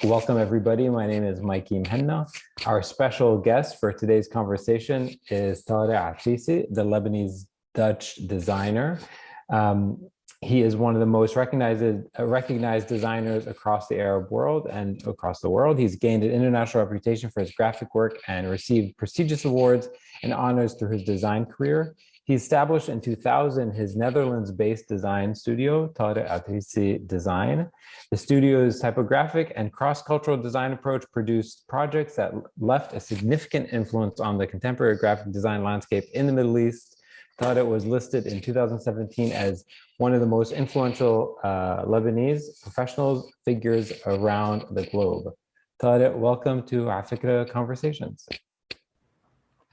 Welcome, everybody. My name is Mikey Mhenna. Our special guest for today's conversation is Tarek Atrissi, the Lebanese Dutch designer. He is one of the most recognized designers across the Arab world and across the world. He's gained an international reputation for his graphic work and received prestigious awards and honors through his design career. He established in 2000 his Netherlands-based design studio, Tarek Atrissi Design. The studio's typographic and cross-cultural design approach produced projects that left a significant influence on the contemporary graphic design landscape in the Middle East. Tarek was listed in 2017 as one of the most influential Lebanese professional figures around the globe. Tarek, welcome to Africa Conversations.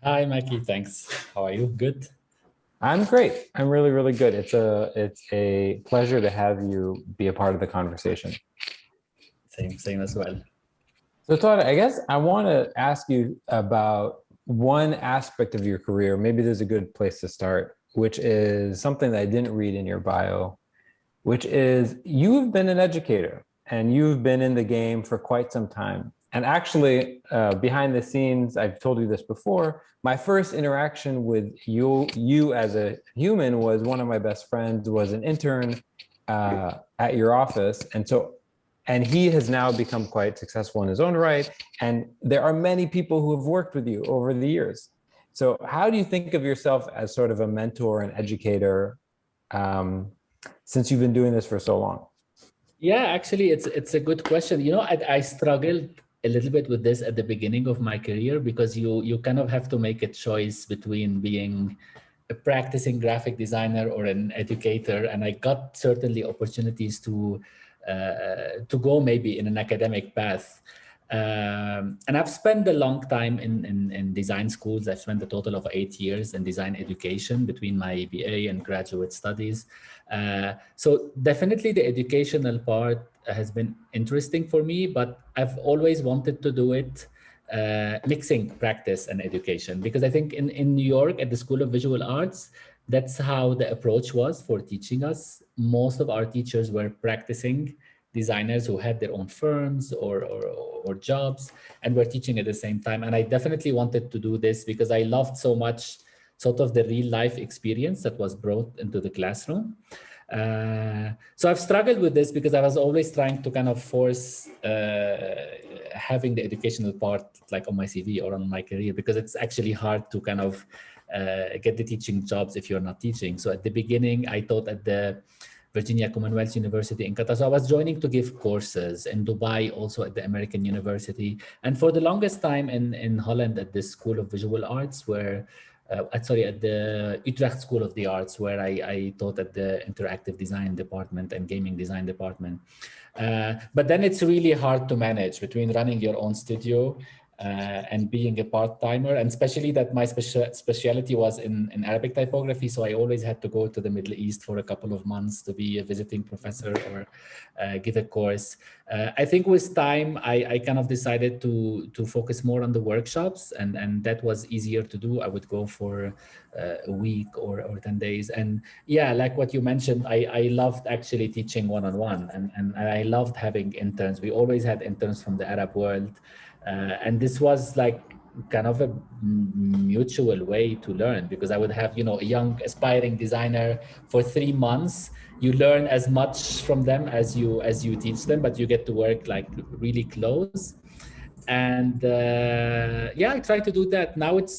Hi, Mikey. Thanks. How are you? Good. I'm great. I'm really, really good. It's a pleasure to have you be a part of the conversation. Same as well. So Tarek, I guess I want to ask you about one aspect of your career. Maybe there's a good place to start, which is something that I didn't read in your bio, which is you've been an educator and you've been in the game for quite some time. And actually, behind the scenes, I've told you this before, my first interaction with you as a human was one of my best friends was an intern at your office. And he has now become quite successful in his own right. And there are many people who have worked with you over the years. So how do you think of yourself as sort of a mentor and educator since you've been doing this for so long? Yeah, actually, it's a good question. You know, I struggled a little bit with this at the beginning of my career because you kind of have to make a choice between being a practicing graphic designer or an educator. And I got certainly opportunities to go maybe in an academic path. And I've spent a long time in design schools. I've spent a total of 8 years in design education between my BA and graduate studies. So definitely the educational part has been interesting for me, but I've always wanted to do it mixing practice and education, because I think in New York at the School of Visual Arts, that's how the approach was for teaching us. Most of our teachers were practicing designers who had their own firms or jobs and were teaching at the same time. And I definitely wanted to do this because I loved so much sort of the real life experience that was brought into the classroom. So I've struggled with this because I was always trying to kind of force having the educational part like on my CV or on my career, because it's actually hard to kind of get the teaching jobs if you're not teaching. So at the beginning, I taught at the Virginia Commonwealth University in Qatar. So I was joining to give courses in Dubai, also at the American University. And for the longest time in Holland at the School of Visual Arts, where at the Utrecht School of the Arts, where I taught at the interactive design department and gaming design department. But then it's really hard to manage between running your own studio and being a part-timer, and especially that my specialty was in Arabic typography. So I always had to go to the Middle East for a couple of months to be a visiting professor or give a course. I think with time, I kind of decided to focus more on the workshops, and that was easier to do. I would go for a week or 10 days. And yeah, like what you mentioned, I loved actually teaching one-on-one, and I loved having interns. We always had interns from the Arab world. And this was like kind of a mutual way to learn, because I would have, you know, a young aspiring designer for 3 months. You learn as much from them as you teach them, but you get to work like really close. And yeah, I try to do that. Now it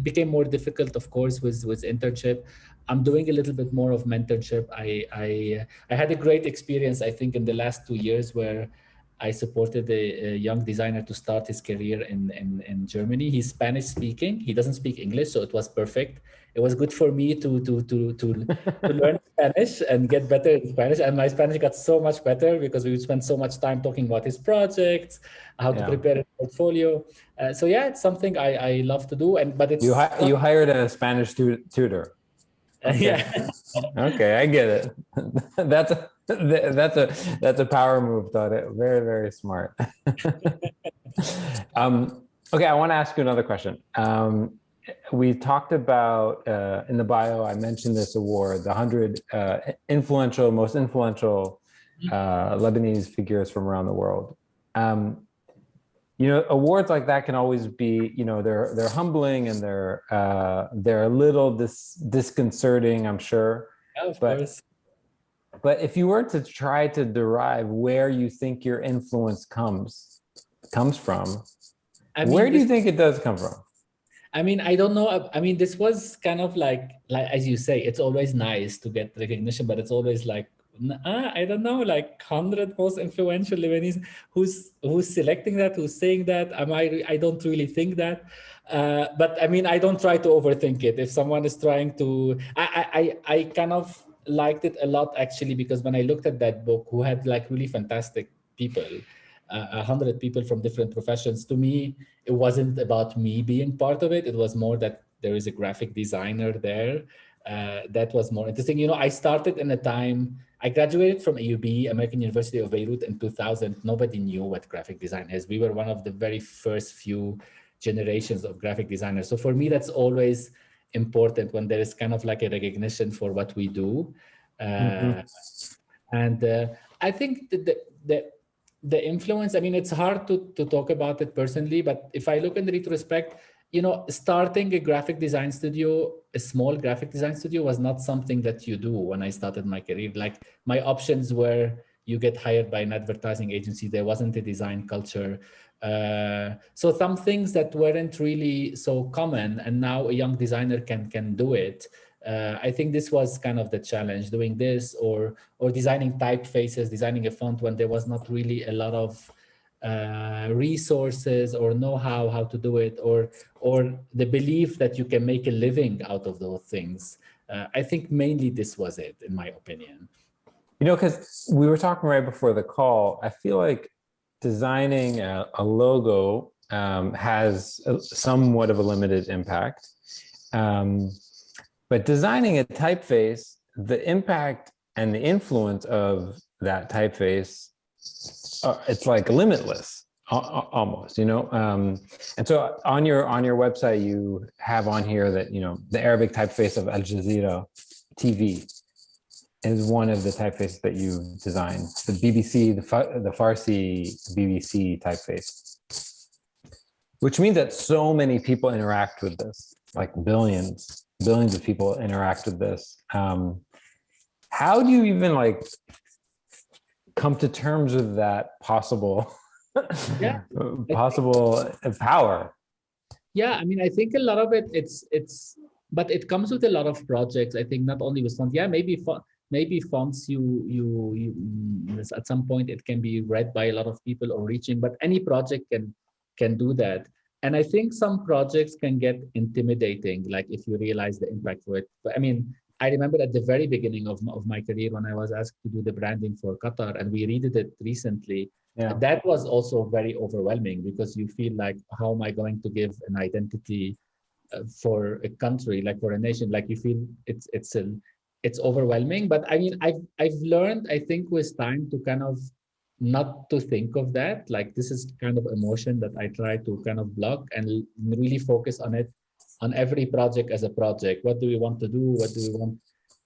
became more difficult, of course, with internship. I'm doing a little bit more of mentorship. I had a great experience, I think, in the last 2 years where I supported a young designer to start his career in Germany. He's Spanish speaking. He doesn't speak English, so it was perfect. It was good for me to learn Spanish and get better in Spanish. And my Spanish got so much better because we would spend so much time talking about his projects, how to prepare a portfolio. So yeah, it's something I love to do. But it's you hired a Spanish tutor. Okay. Yeah. Okay, I get it. That's a power move, thought it. Very, very smart. Okay, I want to ask you another question. We talked about in the bio, I mentioned this award, the 100 most influential Lebanese figures from around the world. um, awards like that can always be, they're humbling and they're a little disconcerting, I'm sure. Yeah, of But course. if you were to try to derive where you think your influence comes from, I mean, where do you think it does come from? I mean, I don't know. I mean, this was kind of like as you say, it's always nice to get recognition, but it's always like, I don't know, like 100 most influential Lebanese. Who's selecting that? Who's saying that? I don't really think that. But I mean, I don't try to overthink it. If someone is trying to, I kind of liked it a lot actually, because when I looked at that book, who had like really fantastic people, 100 people from different professions. To me, it wasn't about me being part of it. It was more that there is a graphic designer there. That was more interesting. I started in a time, I graduated from AUB, American University of Beirut, in 2000. Nobody knew what graphic design is. We were one of the very first few generations of graphic designers. So for me, that's always important when there is kind of like a recognition for what we do. Mm-hmm. And I think that the influence, I mean, it's hard to talk about it personally, but if I look in retrospect, starting a graphic design studio, a small graphic design studio, was not something that you do when I started my career. Like, my options were, you get hired by an advertising agency. There wasn't a design culture. So some things that weren't really so common, and now a young designer can do it. I think this was kind of the challenge, doing this, or designing typefaces, designing a font when there was not really a lot of resources or know-how how to do it, or the belief that you can make a living out of those things. I think mainly this was it, in my opinion. Because we were talking right before the call, I feel like designing a logo has somewhat of a limited impact. But designing a typeface, the impact and the influence of that typeface, it's like limitless almost, and so on your website, you have on here that, the Arabic typeface of Al Jazeera TV is one of the typefaces that you designed. The BBC, the Farsi BBC typeface, which means that so many people interact with this, like billions of people interact with this. How do you even come to terms with that possible Yeah, possible power? yeah. I mean, I think a lot of it, but it comes with a lot of projects. I think not only with fonts. Yeah, maybe fonts, at some point it can be read by a lot of people or reaching, but any project can do that. And I think some projects can get intimidating, like if you realize the impact for it. But I mean, I remember at the very beginning of my career, when I was asked to do the branding for Qatar, and we redid it recently. Yeah. That was also very overwhelming, because you feel like, how am I going to give an identity for a country, like for a nation? Like, you feel it's overwhelming. But I mean, I've learned, I think, with time, to kind of not to think of that. Like, this is kind of emotion that I try to kind of block, and really focus on it, on every project as a project. What do we want to do? What do we want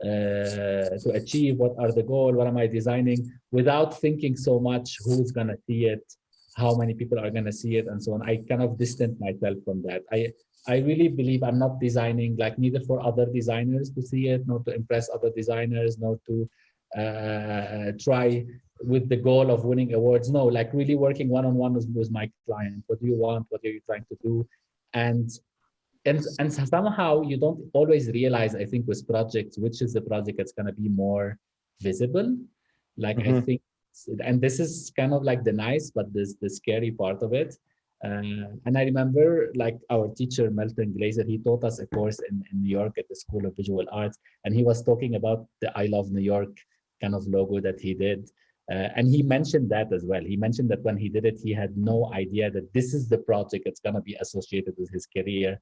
to achieve? What are the goals? What am I designing? Without thinking so much who's going to see it, how many people are going to see it, and so on. I kind of distance myself from that. I really believe I'm not designing, like, neither for other designers to see it, nor to impress other designers, nor to try with the goal of winning awards. No, like, really working one-on-one with my client. What do you want? What are you trying to do? And somehow you don't always realize, I think, with projects, which is the project that's going to be more visible. Like, I think, and this is kind of like the nice, but the scary part of it. And I remember, like, our teacher, Melton Glazer, he taught us a course in New York at the School of Visual Arts. And he was talking about the I Love New York kind of logo that he did. And he mentioned that as well. He mentioned that when he did it, he had no idea that this is the project that's going to be associated with his career.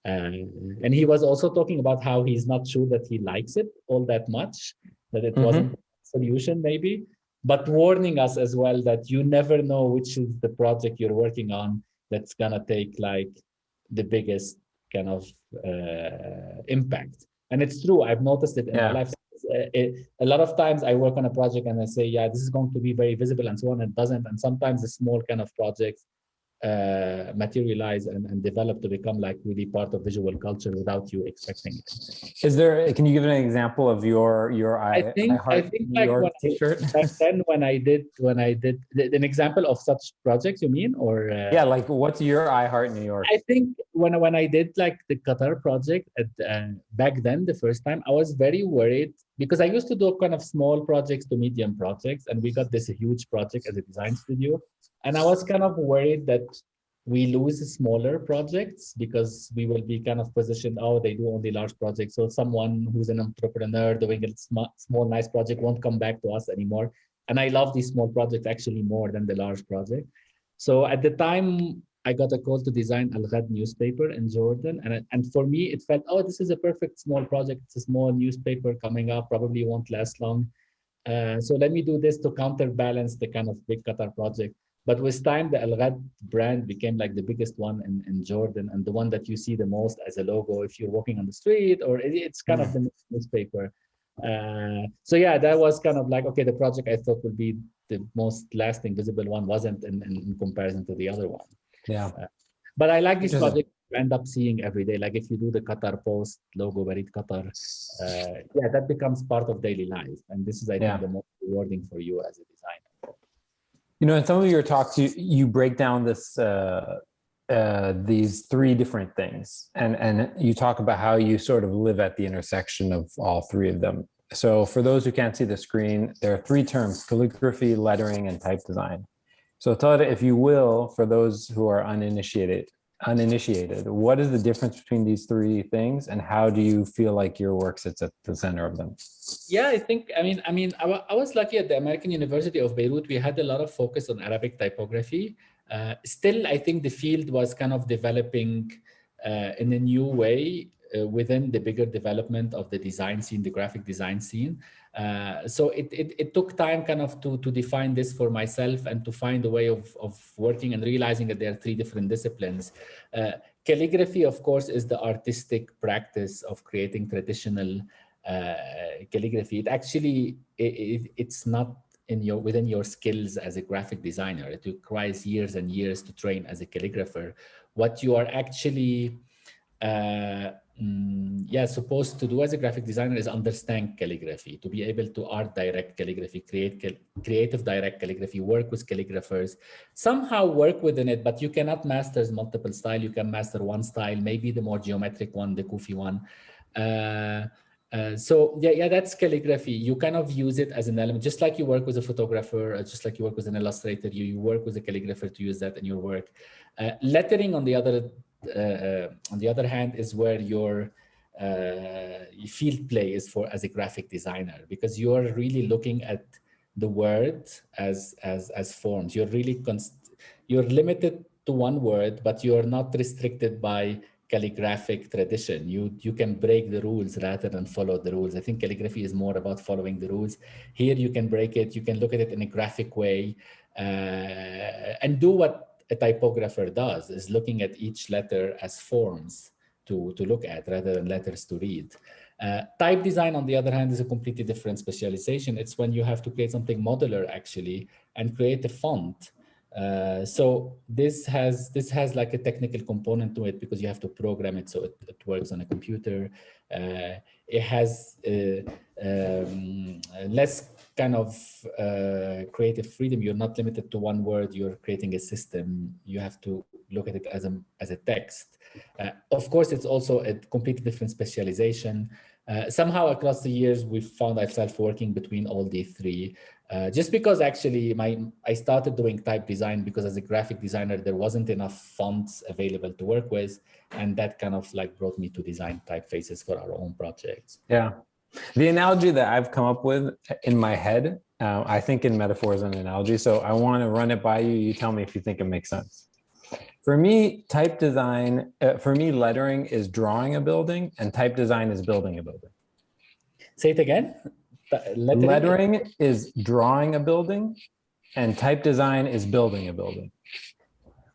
And he was also talking about how he's not sure that he likes it all that much, that it wasn't a solution maybe, but warning us as well that you never know which is the project you're working on that's gonna take like the biggest kind of impact. And it's true, I've noticed it in my life. a lot of times I work on a project and I say, yeah, this is going to be very visible and so on, and it doesn't. And sometimes the small kind of projects materialize and develop to become like really part of visual culture without you expecting it. Can you give an example of your I think New like York t-shirt? back then when I did an example of such projects, you mean, or yeah, like what's your I Heart New York? I think when I did like the Qatar project back then, the first time, I was very worried because I used to do kind of small projects to medium projects, and we got this huge project as a design studio, and I was kind of worried that we lose smaller projects because we will be kind of positioned, oh, they do only large projects. So someone who's an entrepreneur doing a small, nice project won't come back to us anymore. And I love these small projects actually more than the large project. So at the time, I got a call to design Al Ghad newspaper in Jordan. And for me, it felt, oh, this is a perfect small project. It's a small newspaper coming up, probably won't last long. So let me do this to counterbalance the kind of big Qatar project. But with time, the Al Ghad brand became like the biggest one in Jordan and the one that you see the most as a logo if you're walking on the street, or it's kind of the newspaper. So yeah, that was kind of like, okay, the project I thought would be the most lasting visible one wasn't in comparison to the other one. Yeah. But I like this project you end up seeing every day. Like if you do the Qatar Post logo, Barit Qatar, yeah, that becomes part of daily life. And this is, I think, the most rewarding for you as a designer. You know, in some of your talks, you break down this these three different things, and you talk about how you sort of live at the intersection of all three of them. So for those who can't see the screen, there are three terms: calligraphy, lettering, and type design. So Todd, if you will, for those who are uninitiated, what is the difference between these three things, and how do you feel like your work sits at the center of them? Yeah, I think, I was lucky at the American University of Beirut. We had a lot of focus on Arabic typography. Still, I think the field was kind of developing in a new way within the bigger development of the design scene, the graphic design scene. So it took time kind of to define this for myself and to find a way of working and realizing that there are three different disciplines. Calligraphy, of course, is the artistic practice of creating traditional calligraphy. It actually, it's not within your skills as a graphic designer. It requires years and years to train as a calligrapher. What you are actually supposed to do as a graphic designer is understand calligraphy, to be able to art direct calligraphy, create creative direct calligraphy, work with calligraphers, somehow work within it, but you cannot master multiple style. You can master one style, maybe the more geometric one, the Kufi one. So that's calligraphy. You kind of use it as an element, just like you work with a photographer, just like you work with an illustrator, you work with a calligrapher to use that in your work. Lettering, on the other hand, is where your field play is for as a graphic designer, because you're really looking at the word as forms. You're really you're limited to one word, but you're not restricted by calligraphic tradition. You can break the rules rather than follow the rules. I think calligraphy is more about following the rules. Here you can break it. You can look at it in a graphic way and do what a typographer does, is looking at each letter as forms to look at rather than letters to read. Type design, on the other hand, is a completely different specialization. It's when you have to create something modular actually and create a font. So this has like a technical component to it, because you have to program it so it works on a computer. It has less kind of creative freedom. You're not limited to one word. You're creating a system. You have to look at it as a text. Of course, it's also a completely different specialization. Somehow across the years, we've found ourselves working between all these three. Just because actually I started doing type design because as a graphic designer, there wasn't enough fonts available to work with. And that kind of like brought me to design typefaces for our own projects. Yeah. The analogy that I've come up with in my head, I think in metaphors and analogy. So I want to run it by you. You tell me if you think it makes sense. For me, type design, for me, lettering is drawing a building and type design is building a building. Say it again. Lettering is drawing a building and type design is building a building.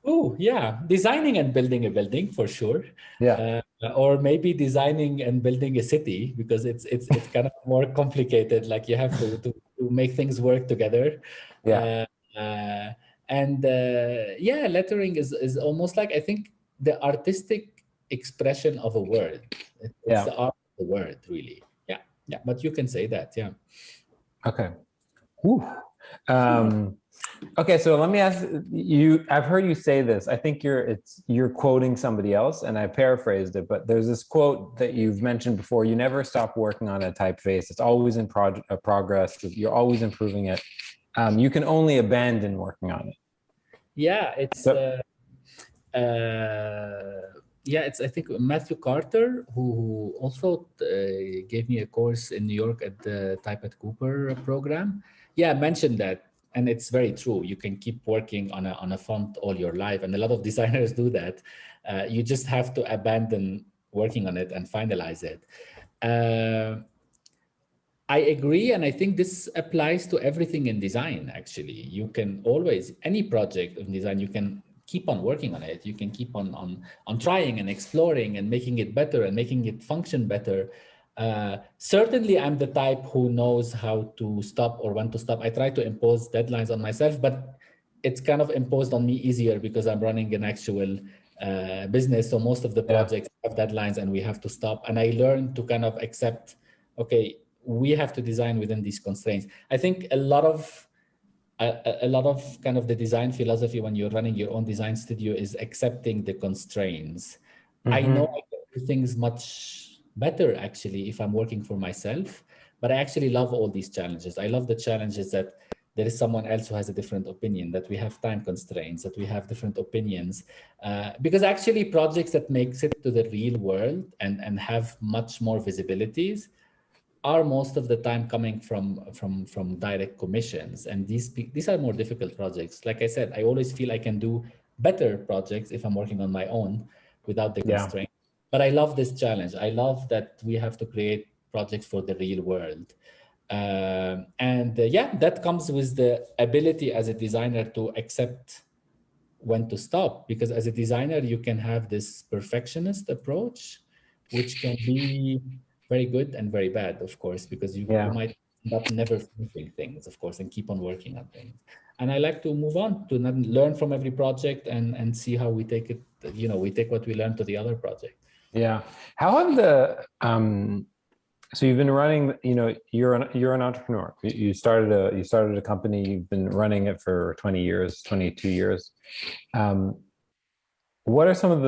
Oh, yeah. Designing and building a building for sure. Yeah. Or maybe designing and building a city, because it's kind of more complicated. Like you have to make things work together. Yeah. Uh, yeah, lettering is almost like, I think, the artistic expression of a word. It's Yeah. the art of the word, really. Yeah, yeah. But you can say that, yeah. Okay. Whew. Okay, so let me ask you, I've heard you say this. I think you're quoting somebody else, and I paraphrased it, but there's this quote that you've mentioned before: you never stop working on a typeface. It's always in progress. You're always improving it. You can only abandon working on it. Yeah, it's So yeah, it's, I think, Matthew Carter, who also gave me a course in New York at the Type at Cooper program. Yeah, mentioned that, and it's very true. You can keep working on a font all your life, and a lot of designers do that. You just have to abandon working on it and finalize it. I agree, and I think this applies to everything in design. Actually, you can always, any project of design, you can keep on working on it. You can keep on trying and exploring and making it better and making it function better. Certainly, I'm the type who knows how to stop or when to stop. I try to impose deadlines on myself, but it's kind of imposed on me easier because I'm running an actual business. So most of the yeah, projects have deadlines, and we have to stop. And I learned to kind of accept, okay, we have to design within these constraints. I think a lot of kind of the design philosophy when you're running your own design studio is accepting the constraints. I know I can do things much better actually if I'm working for myself, but I actually love all these challenges. I love the challenges that there is someone else who has a different opinion, that we have time constraints, that we have different opinions. Because actually projects that makes it to the real world and have much more visibilities are most of the time coming from direct commissions, and these are more difficult projects. Like I said, I always feel I can do better projects if I'm working on my own without the yeah, constraint. But I love this challenge. I love that we have to create projects for the real world. Yeah, that comes with the ability as a designer to accept when to stop, because as a designer you can have this perfectionist approach, which can be very good and very bad, of course, because you yeah. might end up never finishing things, of course, and keep on working on things. And I like to move on to learn from every project and see how we take it, we take what we learn to the other project. Yeah. How have so you've been running, you're an entrepreneur. You started a company, you've been running it for 20 years, 22 years. Um, what are some of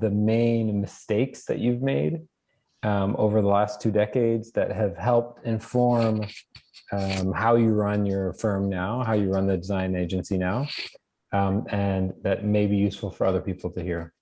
the main mistakes that you've made over the last 2 decades that have helped inform how you run your firm now, how you run the design agency now, and that may be useful for other people to hear?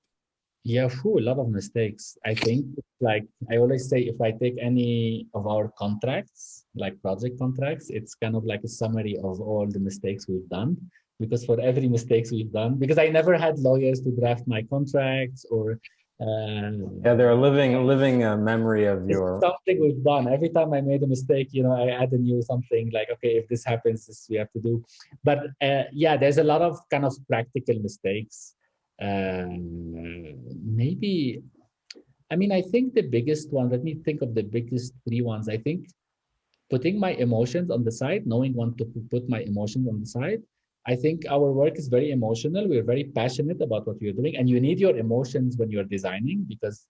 Yeah, a lot of mistakes. I think, like I always say, if I take any of our contracts, like project contracts, it's kind of like a summary of all the mistakes we've done. Because for every mistakes we've done, because I never had lawyers to draft my contracts, or Yeah, they're a living memory of it's your. something we've done. Every time I made a mistake, I add a new something, like, okay, if this happens, this we have to do. But yeah, there's a lot of kind of practical mistakes. Maybe, I mean, I think the biggest one, let me think of the biggest three ones. I think putting my emotions on the side, knowing when to put my emotions on the side. I think our work is very emotional. We're very passionate about what we're doing, and you need your emotions when you're designing, because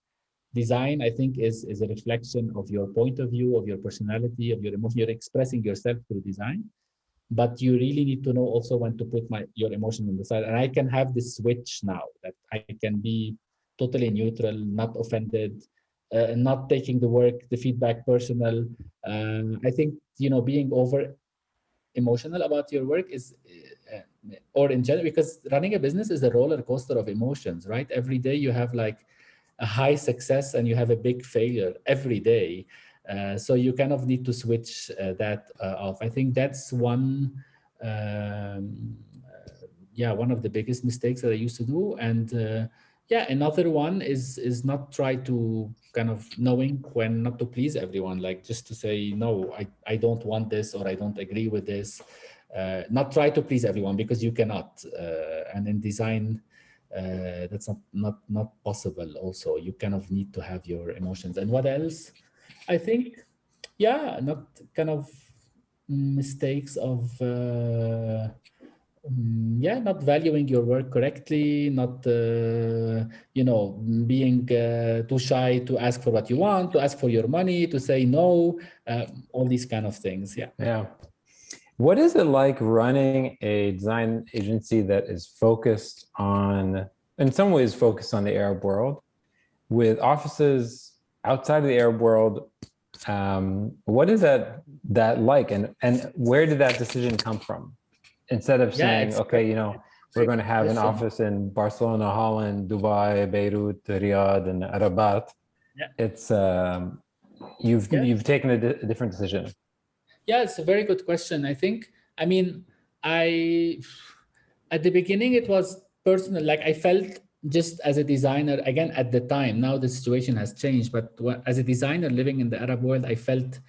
design, I think, is a reflection of your point of view, of your personality, of your emotion. You're expressing yourself through design, but you really need to know also when to put your emotion on the side. And I can have this switch now, that I can be totally neutral, not offended, not taking the feedback personal. I think, being over emotional about your work is, or in general, because running a business is a roller coaster of emotions, right? Every day you have like a high success and you have a big failure every day. So you kind of need to switch that off. I think that's one of the biggest mistakes that I used to do. And yeah, another one is not try to kind of knowing when not to please everyone, like just to say, no, I don't want this, or I don't agree with this. Not try to please everyone, because you cannot. And in design, that's not possible. Also, you kind of need to have your emotions. And what else? I think, yeah, not kind of mistakes of yeah, not valuing your work correctly, not being too shy to ask for what you want, to ask for your money, to say no, all these kind of things. Yeah. Yeah. What is it like running a design agency that is focused on, in some ways, focused on the Arab world, with offices outside of the Arab world? What is that like, and where did that decision come from? Instead of Yeah, saying, it's okay, we're very going to good have an question. office in Barcelona, Holland, Dubai, Beirut, Riyadh, and Rabat. Yeah. It's Yeah. you've taken a different decision. Yeah, it's a very good question. I mean, I, at the beginning, it was personal. Like I felt just as a designer, again, at the time, now the situation has changed, but as a designer living in the Arab world, I felt,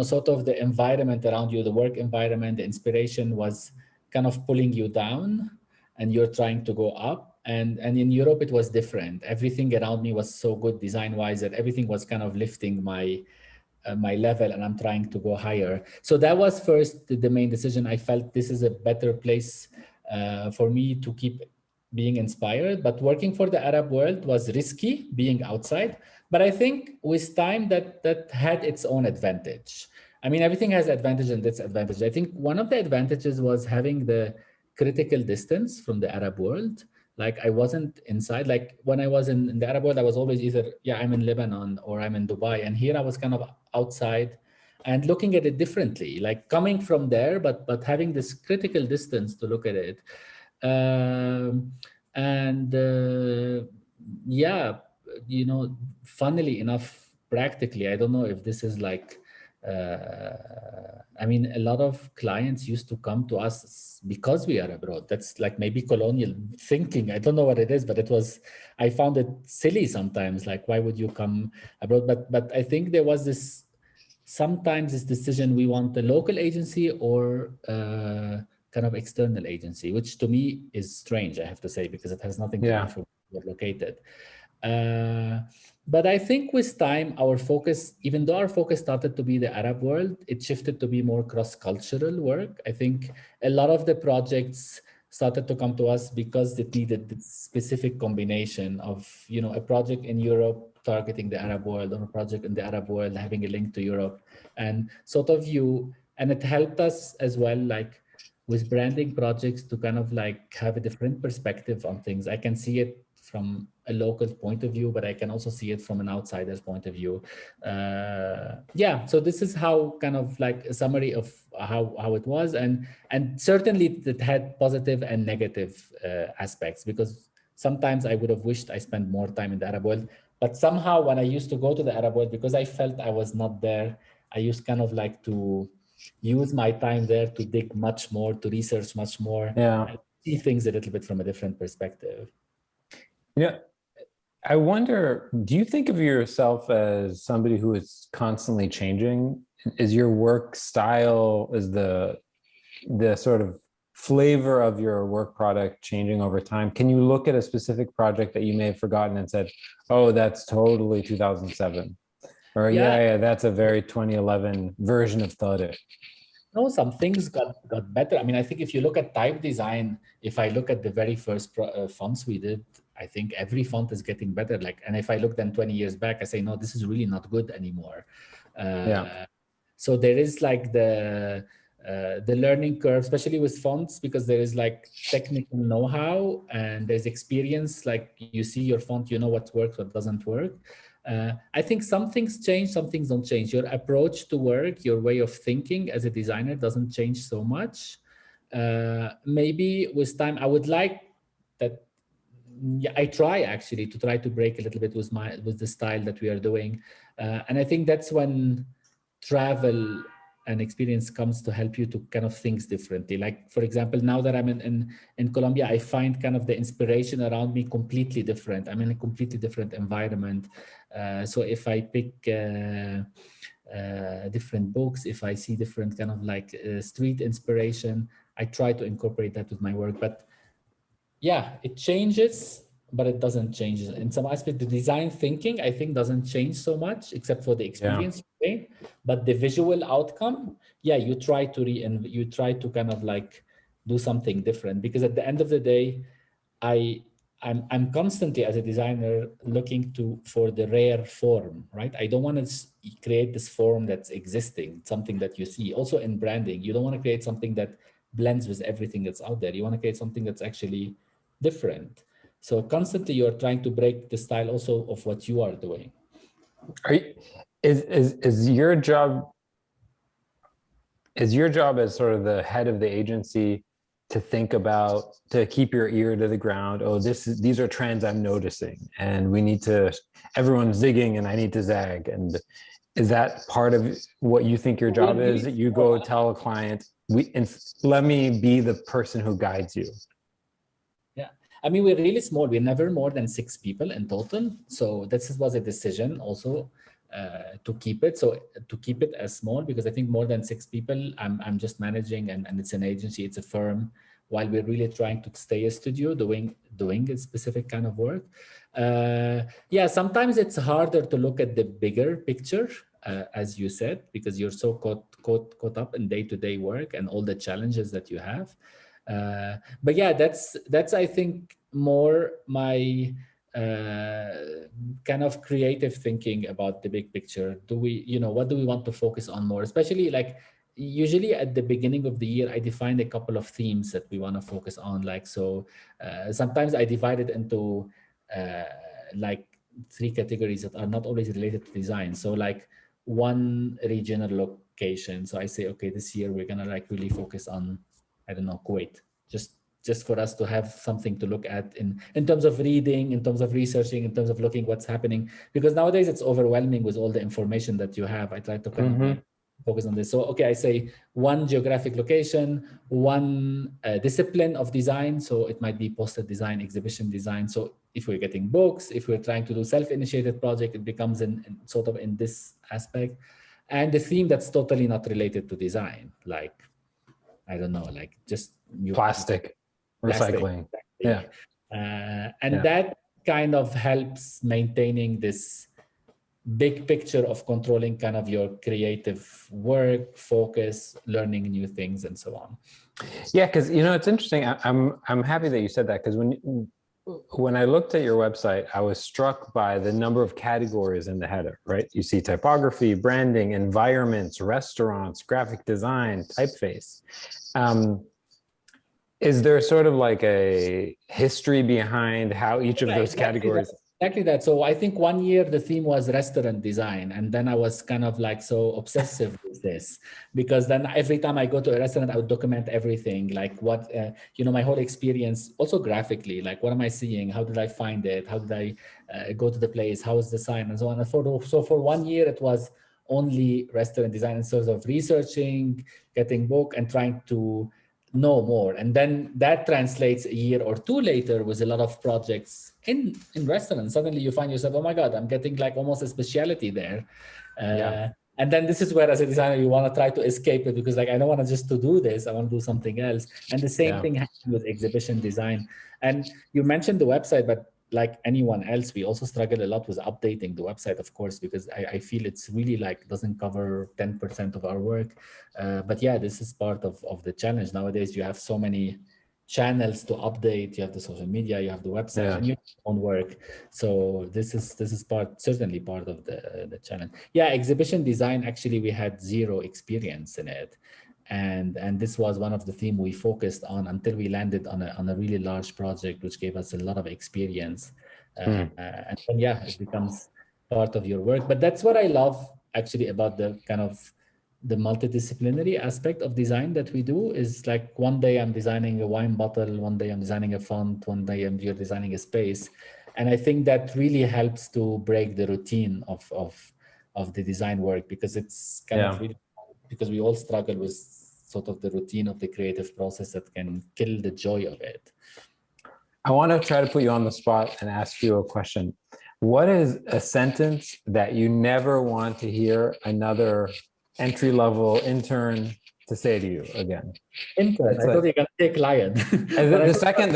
sort of the environment around you, the work environment, the inspiration was kind of pulling you down and you're trying to go up. And in Europe, it was different. Everything around me was so good design wise that everything was kind of lifting my level, and I'm trying to go higher. So that was first the main decision. I felt this is a better place for me to keep being inspired. But working for the Arab world was risky, being outside. But I think with time that had its own advantage. I mean, everything has advantage and disadvantage. I think one of the advantages was having the critical distance from the Arab world. Like I wasn't inside. Like when I was in the Arab world, I was always either, yeah, I'm in Lebanon or I'm in Dubai. And here I was kind of outside and looking at it differently, like coming from there, but having this critical distance to look at it. And yeah, funnily enough, practically, I don't know if this is like, I mean, a lot of clients used to come to us because we are abroad. That's like maybe colonial thinking. I don't know what it is, but I found it silly sometimes. Like, why would you come abroad? But I think there was sometimes this decision, we want a local agency or kind of external agency, which to me is strange, I have to say, because it has nothing to do Yeah. with where you're located. But I think with time, our focus, even though our focus started to be the Arab world, it shifted to be more cross-cultural work. I think a lot of the projects started to come to us because it needed this specific combination of, a project in Europe targeting the Arab world, or a project in the Arab world having a link to Europe, and sort of and it helped us as well, like with branding projects, to kind of like have a different perspective on things. I can see it from a local point of view, but I can also see it from an outsider's point of view. Yeah, so this is how kind of like a summary of how it was, and certainly it had positive and negative aspects, because sometimes I would have wished I spent more time in the Arab world, but somehow when I used to go to the Arab world, because I felt I was not there, I used kind of like to use my time there to dig much more, to research much more, Yeah. and see things a little bit from a different perspective. Yeah. I wonder, do you think of yourself as somebody who is constantly changing? Is your work style, is the sort of flavor of your work product changing over time? Can you look at a specific project that you may have forgotten and said, oh, that's totally 2007? Or Yeah, yeah, that's a very 2011 version of Tarek. no, some things got better. I mean, I think if you look at type design, if I look at the very first fonts we did, I think every font is getting better. Like, and if I look then 20 years back, I say, no, this is really not good anymore. Yeah. So there is like the learning curve, especially with fonts, because there is like technical know-how and there's experience. Like you see your font, you know what works, what doesn't work. I think some things change, some things don't change. Your approach to work, your way of thinking as a designer doesn't change so much. Maybe with time, I would like that. Yeah, I try actually to try to break a little bit with the style that we are doing, and I think that's when travel and experience comes to help you to kind of think differently. Like for example, now that I'm in Colombia, I find kind of the inspiration around me completely different. I'm in a completely different environment. So if I pick different books, if I see different kind of like street inspiration, I try to incorporate that with my work. But Yeah, it changes, but it doesn't change. In some aspect, the design thinking, I think, doesn't change so much, except for the Yeah. experience you gain. But the visual outcome, yeah, you try to you try to kind of like do something different, because at the end of the day, I I'm constantly as a designer looking for the rare form, right? I don't want to create this form that's existing, something that you see. Also in branding, you don't want to create something that blends with everything that's out there. You want to create something that's actually different. So constantly you're trying to break the style also of what you are doing. Are you, is your job as sort of the head of the agency to think about, to keep your ear to the ground? Oh, these are trends I'm noticing, and we need to, everyone's zigging and I need to zag. And is that part of what you think your job is? That you go tell a client, let me be the person who guides you? Yeah, I mean, we're really small. We're never more than 6 people in total. So this was a decision also to keep it. So to keep it as small, because I think more than 6 people, I'm just managing, and it's an agency, it's a firm, while we're really trying to stay a studio doing a specific kind of work. Yeah, sometimes it's harder to look at the bigger picture, as you said, because you're so caught up in day-to-day work and all the challenges that you have. But yeah, that's I think more my kind of creative thinking about the big picture. Do we, what do we want to focus on more? Especially like usually at the beginning of the year, I define a couple of themes that we want to focus on. Like, so sometimes I divide it into like 3 categories that are not always related to design. So like one regional location. So I say, okay, this year we're gonna like really focus on, I don't know, Kuwait, just for us to have something to look at in terms of reading, in terms of researching, in terms of looking what's happening. Because nowadays it's overwhelming with all the information that you have. I try to kind of like focus on this. So, okay, I say one geographic location, one discipline of design. So it might be poster design, exhibition design. So if we're getting books, if we're trying to do self-initiated project, it becomes in sort of in this aspect. And the theme that's totally not related to design, like, I don't know, like just Plastic recycling. Yeah. And that kind of helps maintaining this big picture of controlling kind of your creative work, focus, learning new things, and so on. Yeah, because it's interesting. I'm happy that you said that, because when I looked at your website, I was struck by the number of categories in the header, right? You see typography, branding, environments, restaurants, graphic design, typeface. Is there sort of like a history behind how each of those categories? Exactly that. So I think one year the theme was restaurant design. And then I was kind of like so obsessive with this, because then every time I go to a restaurant, I would document everything, like what, my whole experience, also graphically, like what am I seeing? How did I find it? How did I go to the place? How is the sign? And so on. And so for 1 year, it was only restaurant design in terms of researching, getting book, and trying to know more. And then that translates a year or 2 later with a lot of projects in restaurants. Suddenly you find yourself, oh my God, I'm getting like almost a specialty there. And then this is where, as a designer, you want to try to escape it, because like, I don't want to just to do this, I want to do something else. And the same thing happens with exhibition design. And you mentioned the website, but like anyone else, we also struggle a lot with updating the website, of course, because I feel it's really like doesn't cover 10% of our work. But yeah, this is part of the challenge. Nowadays, you have so many channels to update. You have the social media, you have the website, and you have your own work. So this is certainly part of the challenge. Yeah, exhibition design, actually, we had 0 experience in it. And this was one of the themes we focused on until we landed on a really large project, which gave us a lot of experience. And then, yeah, it becomes part of your work. But that's what I love actually about the kind of the multidisciplinary aspect of design that we do. Is like one day I'm designing a wine bottle, one day I'm designing a font, one day you're designing a space. And I think that really helps to break the routine of the design work, because it's kind of really, because we all struggle with sort of the routine of the creative process that can kill the joy of it. I want to try to put you on the spot and ask you a question. What is a sentence that you never want to hear another entry-level intern to say to you again? Intern. I thought you were going to say client. The second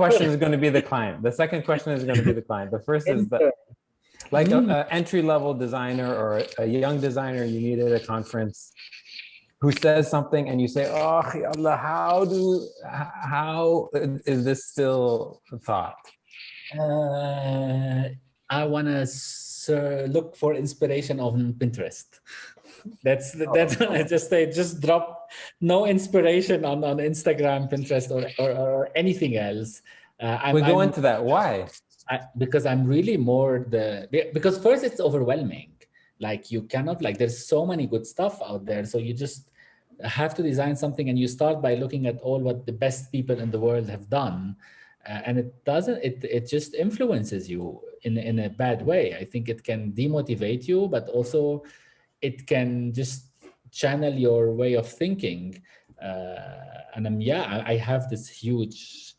question is going to be the client. The second question is going to be the client. The first is the like a entry-level designer or a young designer you meet at a conference who says something and you say, oh, Allah, how is this still thought? I want to look for inspiration on Pinterest. That's I just say, just drop no inspiration on Instagram, Pinterest, or anything else. We go into that. Why? Because I'm really because first it's overwhelming. Like you cannot, like there's so many good stuff out there. So you just have to design something and you start by looking at all what the best people in the world have done. And it just influences you in a bad way. I think it can demotivate you, but also it can just channel your way of thinking. I have this huge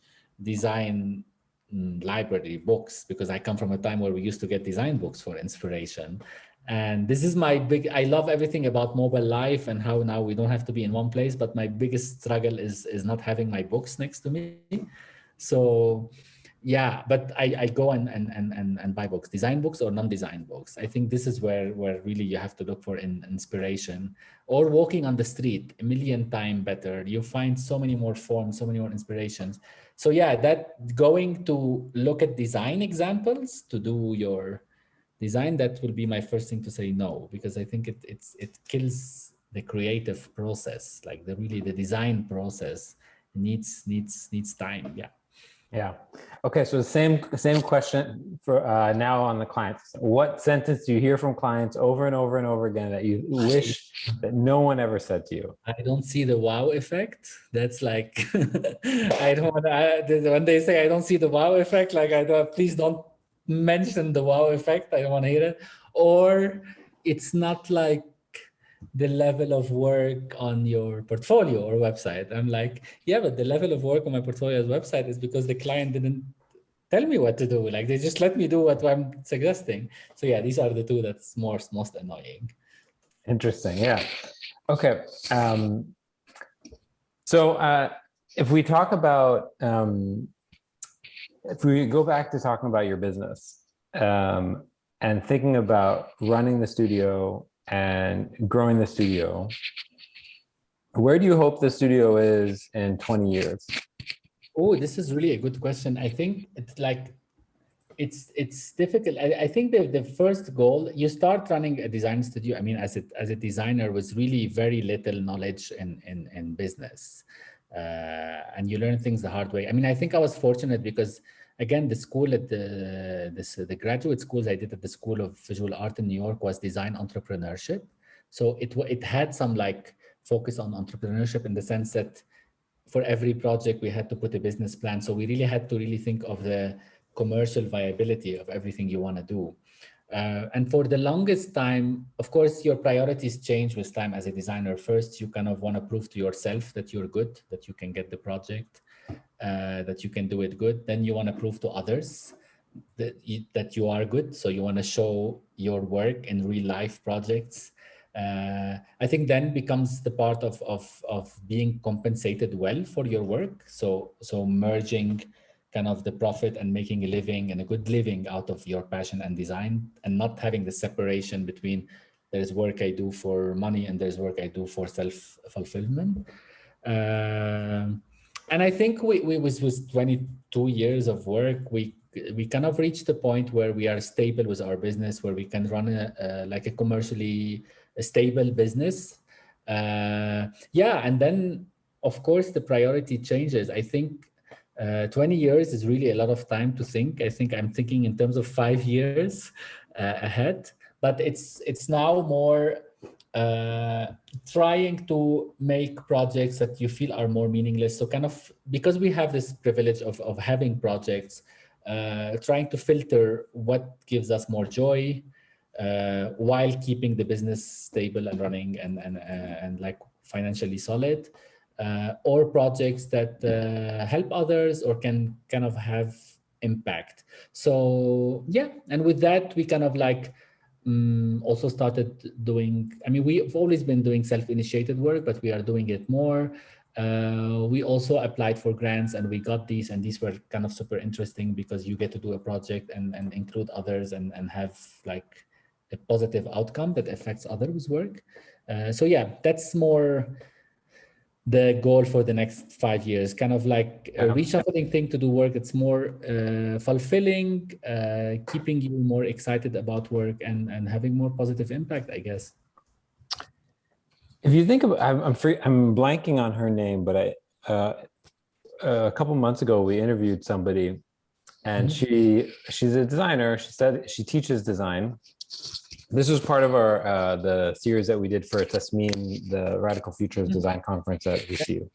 design library books because I come from a time where we used to get design books for inspiration. And this is I love everything about mobile life and how now we don't have to be in one place, but my biggest struggle is not having my books next to me. So yeah, but I go and buy books, design books or non-design books. I think this is where really you have to look for inspiration, or walking on the street, a million times better. You find so many more forms, so many more inspirations. So yeah, that going to look at design examples to do your design, that will be my first thing to say no, because I think it kills the creative process. Like the design process needs time. Yeah. Yeah. Okay. So the same question for now on the clients. What sentence do you hear from clients over and over and over again that you wish that no one ever said to you? I don't see the wow effect. That's like, I don't want to, when they say I don't see the wow effect, like please don't mention the wow effect. I don't want to hear it. Or it's not like the level of work on your portfolio or website. I'm like, yeah, but the level of work on my portfolio's website is because the client didn't tell me what to do. Like they just let me do what I'm suggesting. So yeah, these are the two that's most annoying. Interesting. Yeah. Okay. So if we talk about, if we go back to talking about your business and thinking about running the studio and growing the studio, where do you hope the studio is in 20 years? Oh, this is really a good question. I think it's like, it's difficult. I think the first goal, you start running a design studio. I mean, as a designer with really very little knowledge in business, and you learn things the hard way. I mean, I think I was fortunate because again, the school at the graduate schools I did at the School of Visual Art in New York was design entrepreneurship. So it had some like focus on entrepreneurship in the sense that for every project we had to put a business plan. So we really had to think of the commercial viability of everything you want to do. And for the longest time, of course, your priorities change with time as a designer. First, you kind of want to prove to yourself that you're good, that you can get the project, that you can do it good. Then you want to prove to others that you are good. So you want to show your work in real life projects. I think then becomes the part of being compensated well for your work. So merging kind of the profit and making a living and a good living out of your passion and design, and not having the separation between there's work I do for money and there's work I do for self-fulfillment. And I think we with 22 years of work, we kind of reached the point where we are stable with our business, where we can run like a commercially stable business. And then of course the priority changes. I think 20 years is really a lot of time to think. I think I'm thinking in terms of 5 years ahead, but it's now more trying to make projects that you feel are more meaningless. So kind of, because we have this privilege of having projects, trying to filter what gives us more joy while keeping the business stable and running and like financially solid. Or projects that help others or can kind of have impact. So yeah, and with that we kind of like also started doing, I mean, we've always been doing self-initiated work, but we are doing it more. We also applied for grants and we got these, and these were kind of super interesting because you get to do a project and include others and have like a positive outcome that affects others' work. So yeah, that's more the goal for the next 5 years, kind of like a reshuffling thing to do work. It's more fulfilling, keeping you more excited about work and having more positive impact, I guess. If you think of, I'm blanking on her name, but a couple months ago we interviewed somebody, and she's a designer. She said she teaches design. This was part of our the series that we did for Tasmin, the Radical Futures Design Conference at VCU.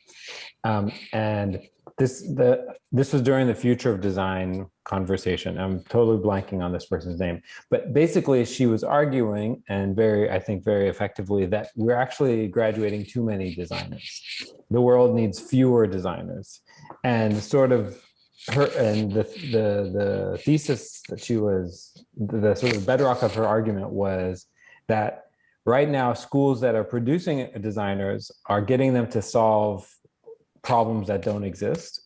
And this was during the Future of Design conversation. I'm totally blanking on this person's name, but basically she was arguing, and I think very effectively, that we're actually graduating too many designers. The world needs fewer designers, and sort of the thesis that the sort of bedrock of her argument was that right now schools that are producing designers are getting them to solve problems that don't exist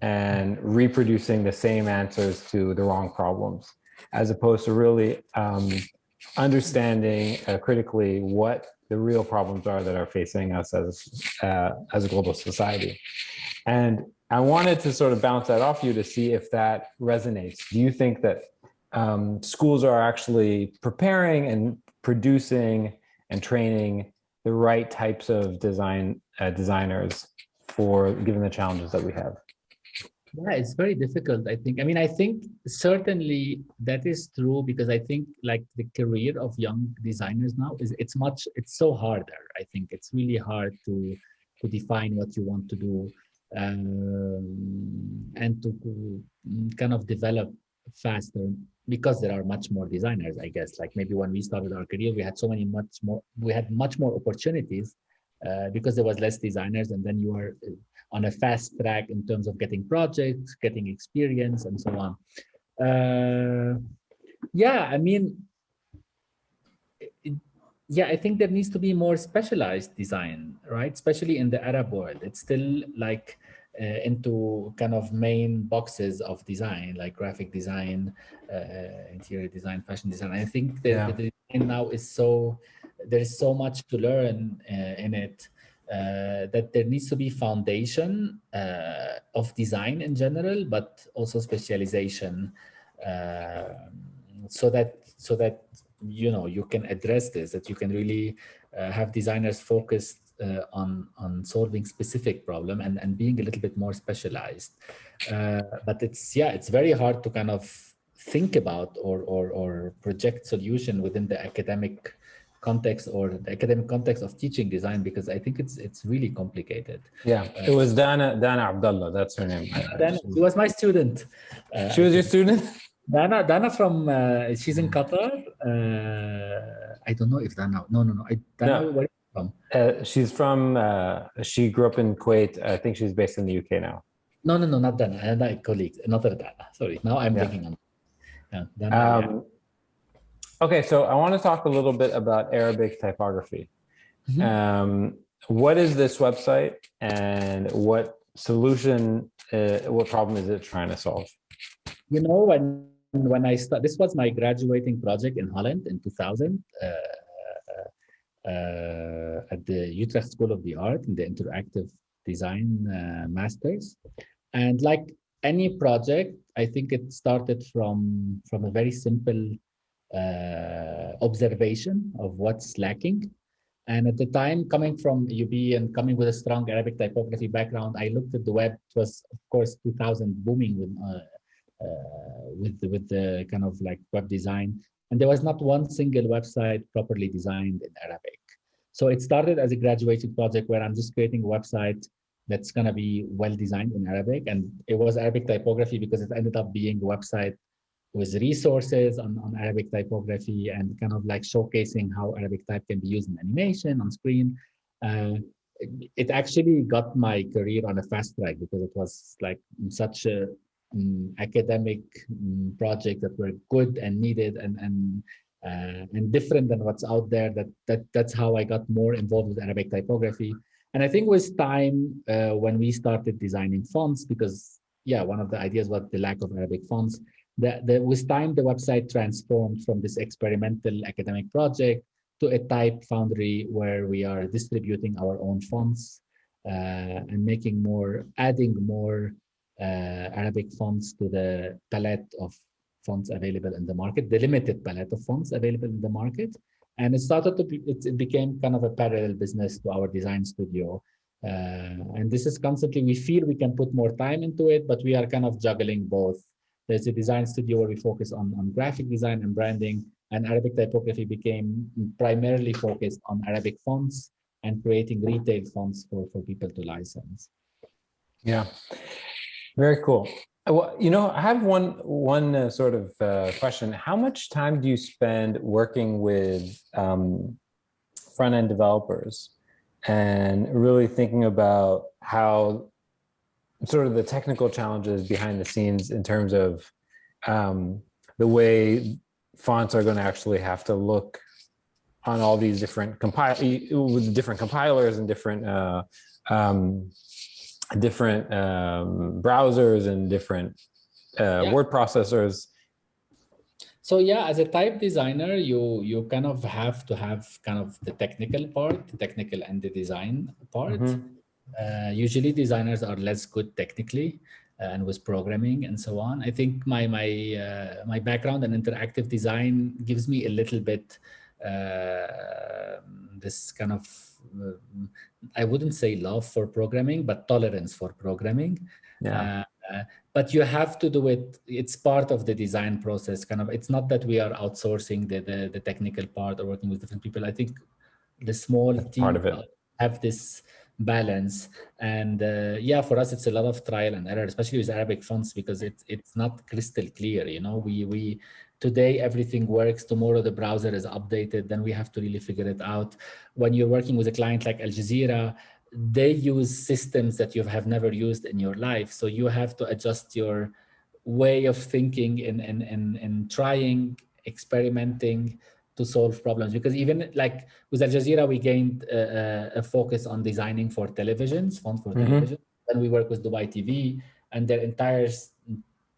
and reproducing the same answers to the wrong problems, as opposed to really understanding critically what the real problems are that are facing us as a global society. And I wanted to sort of bounce that off you to see if that resonates. Do you think that schools are actually preparing and producing and training the right types of designers for given the challenges that we have? Yeah, it's very difficult, I think. I mean, I think certainly that is true, because I think like the career of young designers now it's so harder. I think it's really hard to define what you want to do. And to kind of develop faster, because there are much more designers, I guess. Like maybe when we started our career, we had much more opportunities because there was less designers, and then you are on a fast track in terms of getting projects, getting experience, and so on. Yeah, I mean, yeah, I think there needs to be more specialized design, right? Especially in the Arab world. It's still like into kind of main boxes of design, like graphic design, interior design, fashion design. I think the design now is there is so much to learn in it that there needs to be foundation of design in general, but also specialization so that you can address this, that you can really have designers focused on solving specific problem and being a little bit more specialized. But it's very hard to kind of think about or project solution within the academic context or the academic context of teaching design, because I think it's really complicated. Yeah, it was Dana Abdullah, that's her name. She was my student. She was your student? Dana from she's in Qatar. I don't know if Dana. No. Dana, where is she from? She's from. She grew up in Kuwait. I think she's based in the UK now. No, not Dana. Another colleague, another Dana. Sorry, now I'm thinking on. Yeah, Dana. Okay, so I want to talk a little bit about Arabic typography. What is this website, and what problem is it trying to solve? When I started, this was my graduating project in Holland in 2000 at the Utrecht School of the Art in the interactive design masters. And like any project, I think it started from a very simple observation of what's lacking. And at the time, coming from AUB and coming with a strong Arabic typography background, I looked at the web. It was, of course, 2000 booming with the kind of like web design, and there was not one single website properly designed in Arabic. So it started as a graduation project where I'm just creating a website that's going to be well designed in Arabic, and it was Arabic typography because it ended up being a website with resources on Arabic typography and kind of like showcasing how Arabic type can be used in animation on screen. It actually got my career on a fast track because it was like such a academic project that were good and needed, and and different than what's out there. That's how I got more involved with Arabic typography. And I think with time, when we started designing fonts, because yeah, one of the ideas was the lack of Arabic fonts. With time, the website transformed from this experimental academic project to a type foundry where we are distributing our own fonts and adding more Arabic fonts to the palette of fonts available in the market, the limited palette of fonts available in the market. And it became kind of a parallel business to our design studio. And this is constantly, we feel we can put more time into it, but we are kind of juggling both. There's a design studio where we focus on graphic design and branding, and Arabic typography became primarily focused on Arabic fonts and creating retail fonts for people to license. Yeah, very cool. Well, I have one sort of question. How much time do you spend working with front-end developers and really thinking about how sort of the technical challenges behind the scenes in terms of the way fonts are going to actually have to look on all these different with different compilers and different browsers and different word processors? So yeah, as a type designer, you kind of have to have kind of the technical part, the technical and the design part. Usually designers are less good technically and with programming and so on. I think my background in interactive design gives me a little bit this kind of I wouldn't say love for programming, but tolerance for programming. Yeah. But you have to do it. It's part of the design process. Kind of, it's not that we are outsourcing the technical part or working with different people. I think the small team part of it. Have this balance, and yeah, for us it's a lot of trial and error, especially with Arabic fonts, because it's not crystal clear. We today everything works, tomorrow the browser is updated, then we have to really figure it out. When you're working with a client like Al Jazeera, they use systems that you have never used in your life, so you have to adjust your way of thinking and trying, experimenting to solve problems. Because even like with Al Jazeera, we gained a focus on designing for televisions, font for television. Then we work with Dubai TV, and their entire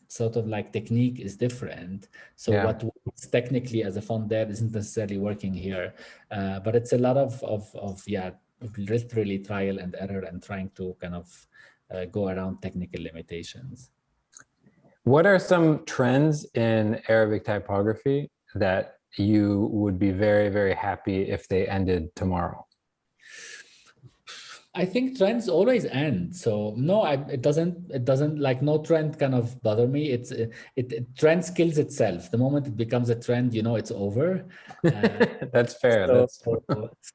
sort of like technique is different. So what works technically as a font there isn't necessarily working here. But it's a lot of literally trial and error and trying to kind of go around technical limitations. What are some trends in Arabic typography that you would be very, very happy if they ended tomorrow? I think trends always end. So no, it doesn't like, no trend kind of bother me. Trend kills itself. The moment it becomes a trend, it's over. That's fair.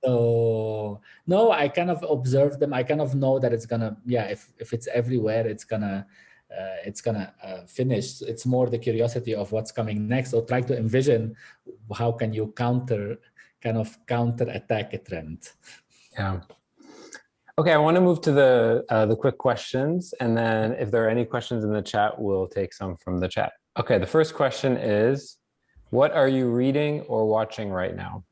So no, I kind of observe them. I kind of know that it's gonna, if it's everywhere, it's gonna finish. It's more the curiosity of what's coming next, or try to envision how can you counter attack a trend. Yeah. Okay, I want to move to the quick questions, and then if there are any questions in the chat, we'll take some from the chat. Okay, the first question is, what are you reading or watching right now?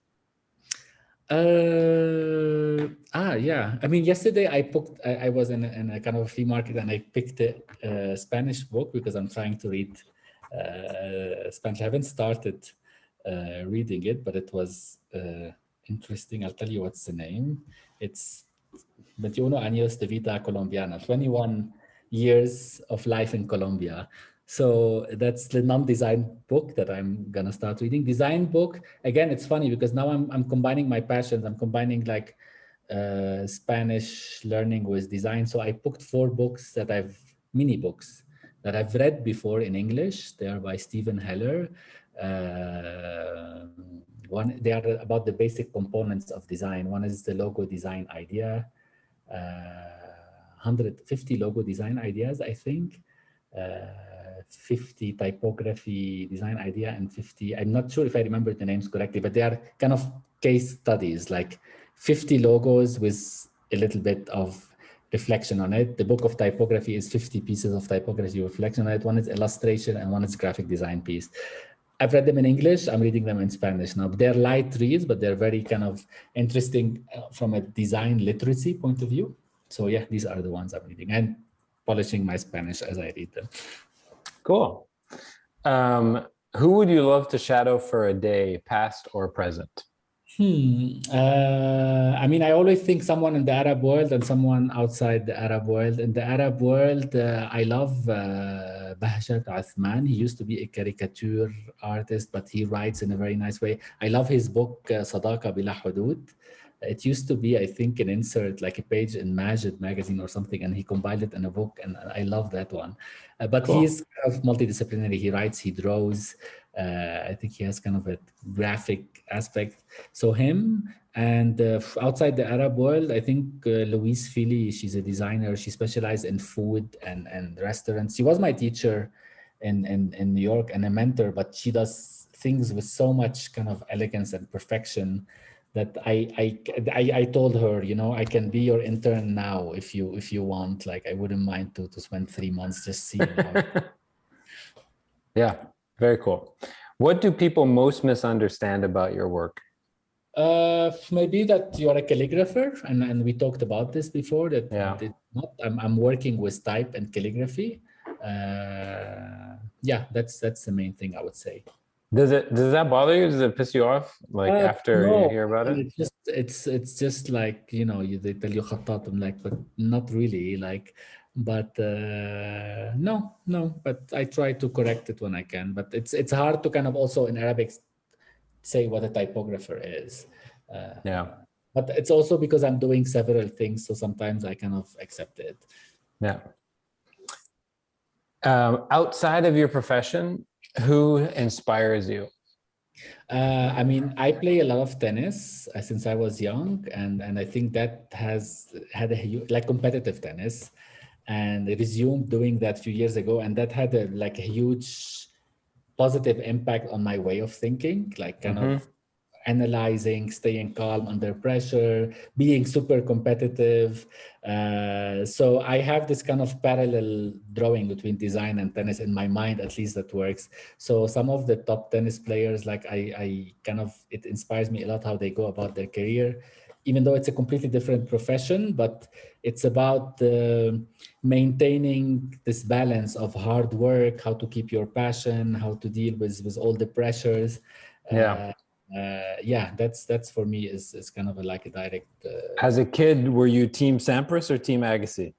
Yeah. I mean, yesterday I was in a kind of a flea market, and I picked a Spanish book because I'm trying to read Spanish. I haven't started reading it, but it was interesting. I'll tell you what's the name. It's 21 años de vida colombiana, 21 years of life in Colombia. So that's the non-design book that I'm gonna start reading. Design book, again, it's funny because now I'm combining my passions. I'm combining like Spanish learning with design. So I picked 4 books mini books that I've read before in English. They are by Stephen Heller. They are about the basic components of design. One is the logo design idea. 150 logo design ideas, I think. 50 typography design idea, and 50, I'm not sure if I remember the names correctly, but they are kind of case studies, like 50 logos with a little bit of reflection on it. The book of typography is 50 pieces of typography reflection on it. One is illustration and one is graphic design piece. I've read them in English. I'm reading them in Spanish now. They're light reads, but they're very kind of interesting from a design literacy point of view. So yeah, these are the ones I'm reading and polishing my Spanish as I read them. Cool. Who would you love to shadow for a day, past or present? I mean, I always think someone in the Arab world and someone outside the Arab world. In the Arab world, I love Bahjat Athman. He used to be a caricature artist, but he writes in a very nice way. I love his book, Sadaqa Bila Hudud. It used to be, I think, an insert, like a page in Majid magazine or something, and he compiled it in a book, and I love that one. But Cool. he's kind of multidisciplinary. He writes, he draws. I think he has kind of a graphic aspect. So him, and outside the Arab world, I think Louise Philly, she's a designer. She specialized in food and restaurants. She was my teacher in New York and a mentor, but she does things with so much kind of elegance and perfection that I told her, you know, I can be your intern now if you want. Like, I wouldn't mind to spend 3 months just seeing how. Yeah, very cool. What do people most misunderstand about your work? Maybe that you're a calligrapher, and we talked about this before. That Yeah. I'm working with type and calligraphy. Yeah, that's the main thing I would say. Does that bother you? Does it piss you off? Like after no, you hear about it? It's just like, you know, they tell you khattat. I'm like, but not really. Like, but no, but I try to correct it when I can. But it's hard to kind of also in Arabic say what a typographer is. Yeah. But it's also because I'm doing several things, so sometimes I kind of accept it. Yeah. Outside of your profession, who inspires you? I mean, I play a lot of tennis since I was young, and I think that has had like competitive tennis, and I resumed doing that a few years ago, and that had a huge positive impact on my way of thinking, like kind of analyzing, staying calm under pressure, being super competitive. So I have this kind of parallel drawing between design and tennis in my mind, at least that works. So some of the top tennis players, like I kind of, it inspires me a lot how they go about their career, even though it's a completely different profession, but it's about maintaining this balance of hard work, how to keep your passion, how to deal with all the pressures. Yeah, that's for me is kind of like a direct. As a kid, were you Team Sampras or Team Agassi?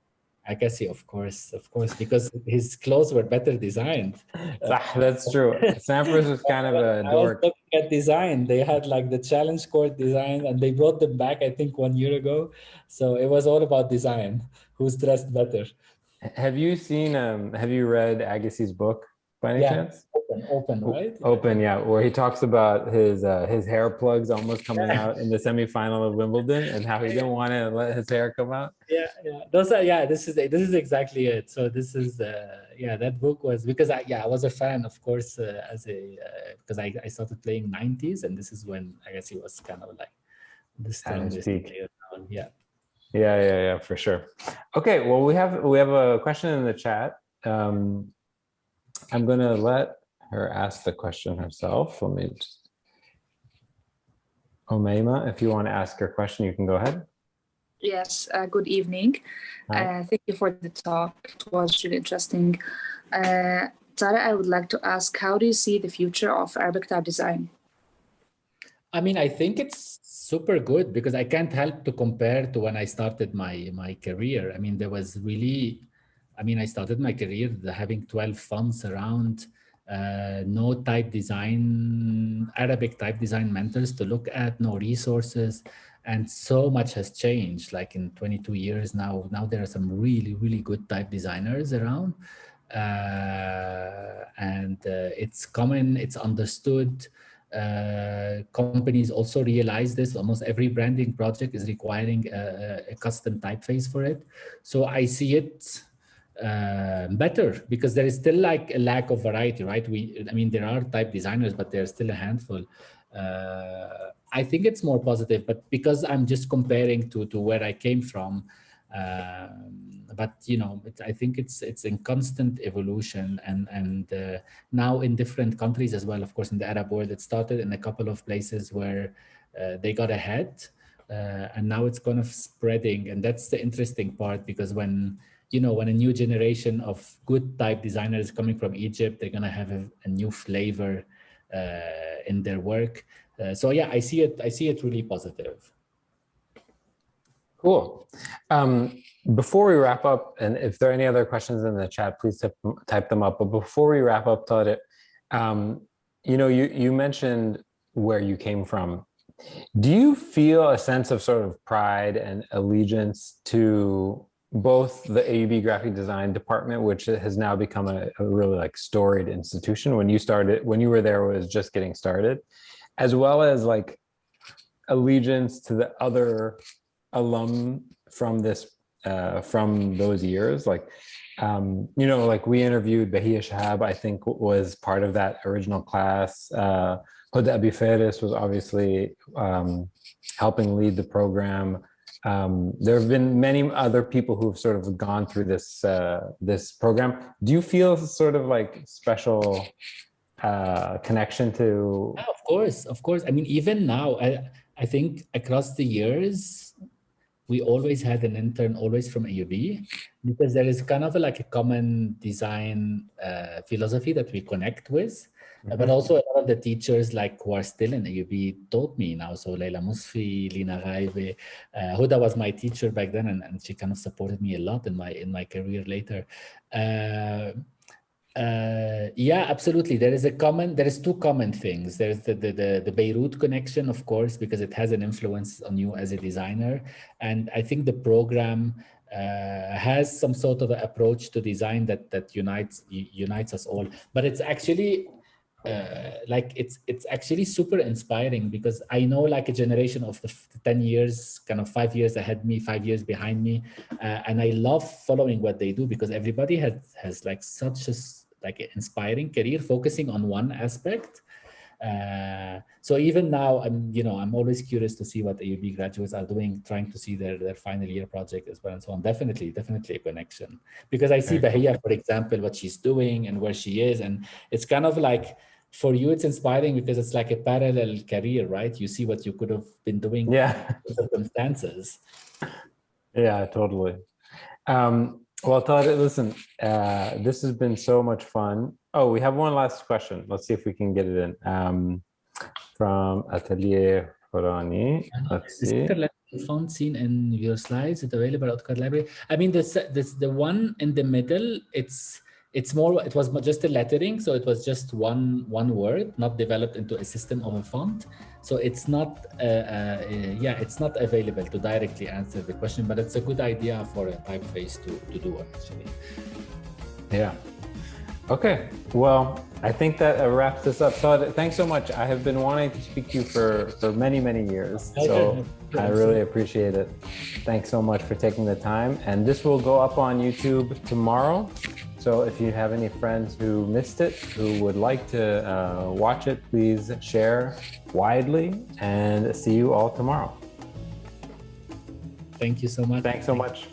Agassi, of course, because his clothes were better designed. That's true. Sampras was kind of a I was dork. looking at design. They had like the challenge court design, and they brought them back, I think, 1 year ago. So it was all about design. Who's dressed better? Have you read Agassi's book by any chance? Open, right? Open, yeah, where he talks about his hair plugs almost coming out in the semifinal of Wimbledon and how he didn't want to let his hair come out. Yeah. Those are, this is exactly it. So this is that book was because I was a fan, of course, because I started playing 90s, and this is when I guess he was kind of like the strongest player around. Yeah, for sure. Okay, well, we have a question in the chat. I'm gonna let her ask the question herself. Let me just, Omeima, if you want to ask your question, you can go ahead. Yes, good evening. Thank you for the talk. It was really interesting. Tara, I would like to ask, how do you see the future of Arabic type design? I mean, I think it's super good because I can't help to compare to when I started my career. I mean, I started my career having 12 fonts around, no type design, Arabic type design mentors to look at, no resources. And so much has changed, like in 22 years now. Now there are some really, really good type designers around. And it's common, it's understood. Companies also realize this. Almost every branding project is requiring a custom typeface for it. So I see it better because there is still like a lack of variety, right? There are type designers, but there's still a handful. I think it's more positive, but because I'm just comparing to where I came from, But I think it's in constant evolution, and now in different countries as well. Of course, in the Arab world, it started in a couple of places where they got ahead, and now it's kind of spreading. And that's the interesting part, because when a new generation of good type designers coming from Egypt, they're gonna have a new flavor in their work. So yeah, I see it really positive. Cool. Before we wrap up, and if there are any other questions in the chat, please type them up. But before we wrap up, Tarek, you mentioned where you came from. Do you feel a sense of sort of pride and allegiance to both the AUB Graphic Design department, which has now become a really like storied institution? When you were there, it was just getting started, as well as like allegiance to the other alum from those years? Like, like we interviewed Bahia Shahab, I think was part of that original class. Huda Abi Faris was obviously helping lead the program. There have been many other people who've sort of gone through this program. Do you feel sort of like special connection to? Yeah, of course. I mean, even now, I think across the years, we always had an intern always from AUB, because there is kind of like a common design philosophy that we connect with. But also a lot of the teachers like who are still in AUB taught me now. So Leila Musfi, Lina Ghaibe, Huda was my teacher back then, and she kind of supported me a lot in my career later. Yeah, absolutely. There is two common things. There's the Beirut connection, of course, because it has an influence on you as a designer. And I think the program has some sort of approach to design that unites us all. But it's actually it's actually super inspiring, because I know like a generation of the 10 years, kind of 5 years ahead me, 5 years behind me, and I love following what they do, because everybody has like such a inspiring career focusing on one aspect. So even now, I'm always curious to see what AUB graduates are doing, trying to see their final year project as well, and so on. Definitely a connection, because I see Bahia, for example, what she's doing and where she is, and it's kind of like, for you, it's inspiring because it's like a parallel career, right? You see what you could have been doing, circumstances. Yeah, totally. Well, Todd, listen, this has been so much fun. Oh, we have one last question. Let's see if we can get it in. From Atelier Horani. Let's see. The font seen in your slides, it's available at Card Library. I mean, the one in the middle, it was just a lettering, so it was just one word, not developed into a system of a font. So it's not, it's not available to directly answer the question, but it's a good idea for a typeface to do actually. Yeah. Okay. Well, I think that wraps this up. So thanks so much. I have been wanting to speak to you for many, many years. So I really appreciate it. Thanks so much for taking the time. And this will go up on YouTube tomorrow. So if you have any friends who missed it, who would like to watch it, please share widely, and see you all tomorrow. Thank you so much. Thanks so much.